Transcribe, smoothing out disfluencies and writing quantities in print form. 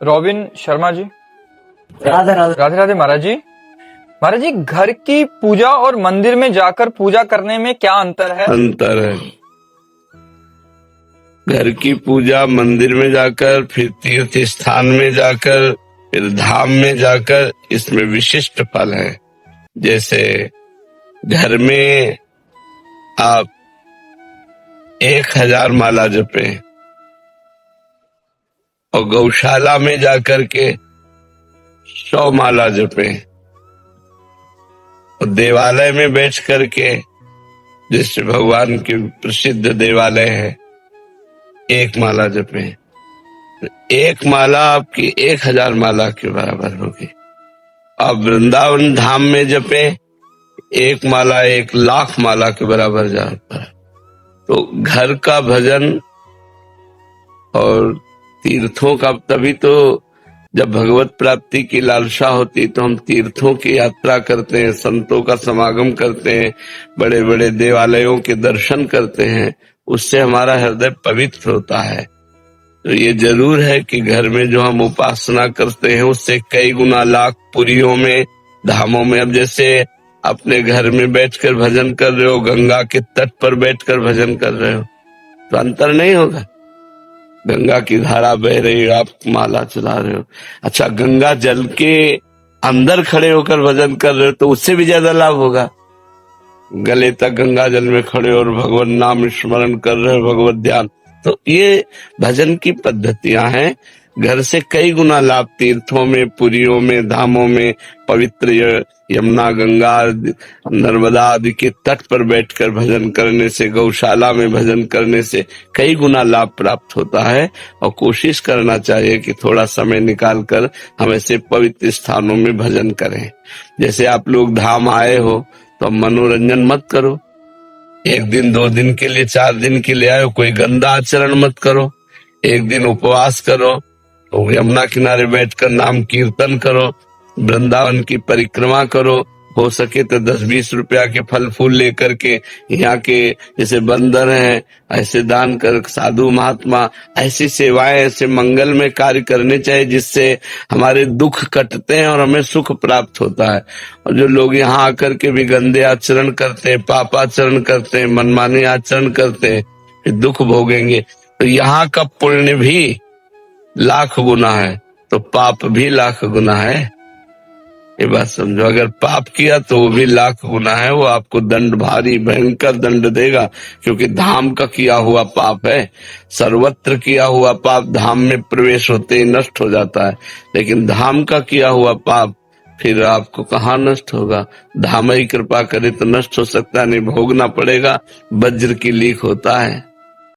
Robin Sharma ji. Radhe Radhe. Radhe Radhe महाराज जी। महाराज जी, घर की पूजा और मंदिर में जाकर पूजा करने में क्या अंतर है? अंतर है। घर की पूजा मंदिर में जाकर, फिर तीर्थ स्थान में जाकर, फिर धाम में जाकर, इसमें विशिष्ट फल है। जैसे घर में आप 1000 माला जपे और गौशाला में जाकर के 100 माला जपे और देवालय में बैठ करके, जैसे भगवान के प्रसिद्ध देवालय है, 1 माला जपे, तो 1 माला आपकी 1000 माला के बराबर होगी। आप वृंदावन धाम में जपे, 1 माला 1,00,000 माला के बराबर जाता है। तो घर का भजन और तीर्थों का, तभी तो जब भगवत प्राप्ति की लालसा होती तो हम तीर्थों की यात्रा करते हैं, संतों का समागम करते हैं, बड़े बड़े देवालयों के दर्शन करते हैं, उससे हमारा हृदय पवित्र होता है। तो ये जरूर है कि घर में जो हम उपासना करते हैं उससे कई गुना लाख पुरियों में, धामों में। अब जैसे अपने घर में बैठकर भजन कर रहे हो, गंगा के तट पर बैठकर भजन कर रहे हो, तो अंतर नहीं होगा। गंगा की धारा बह रही है, आप माला चला रहे हो। अच्छा, गंगा जल के अंदर खड़े होकर भजन कर रहे हो तो उससे भी ज्यादा लाभ होगा। गले तक गंगा जल में खड़े और भगवान नाम स्मरण कर रहे हो, भगवत ध्यान। तो ये भजन की पद्धतियां हैं। घर से कई गुना लाभ तीर्थों में, पुरियों में, धामों में, पवित्र यमुना, गंगा, नर्मदा आदि के तट पर बैठकर भजन करने से, गौशाला में भजन करने से कई गुना लाभ प्राप्त होता है। और कोशिश करना चाहिए कि थोड़ा समय निकालकर हम ऐसे पवित्र स्थानों में भजन करें। जैसे आप लोग धाम आए हो तो मनोरंजन मत करो। 1 दिन 2 दिन के लिए, 4 दिन के लिए आए हो, कोई गंदा आचरण मत करो। 1 दिन उपवास करो, तो यमुना किनारे बैठकर नाम कीर्तन करो, वृंदावन की परिक्रमा करो। हो सके तो 10-20 रुपया के फल फूल लेकर के यहाँ के जैसे बंदर हैं ऐसे दान कर, साधु महात्मा ऐसी सेवाएं, ऐसे मंगल में कार्य करने चाहिए जिससे हमारे दुख कटते हैं और हमें सुख प्राप्त होता है। और जो लोग यहाँ आकर के भी गंदे आचरण करते हैं, पापाचरण करते हैं, मनमानी आचरण करते हैं, फिर दुख भोगेंगे। तो यहाँ का पुण्य भी लाख गुना है तो पाप भी लाख गुना है। ये बात समझो, अगर पाप किया तो वो भी लाख गुना है। वो आपको दंड, भारी भयंकर दंड देगा, क्योंकि धाम का किया हुआ पाप है। सर्वत्र किया हुआ पाप धाम में प्रवेश होते ही नष्ट हो जाता है, लेकिन धाम का किया हुआ पाप फिर आपको कहाँ नष्ट होगा। धाम ही कृपा करे तो नष्ट हो सकता है, नहीं भोगना पड़ेगा। वज्र की लीक होता है।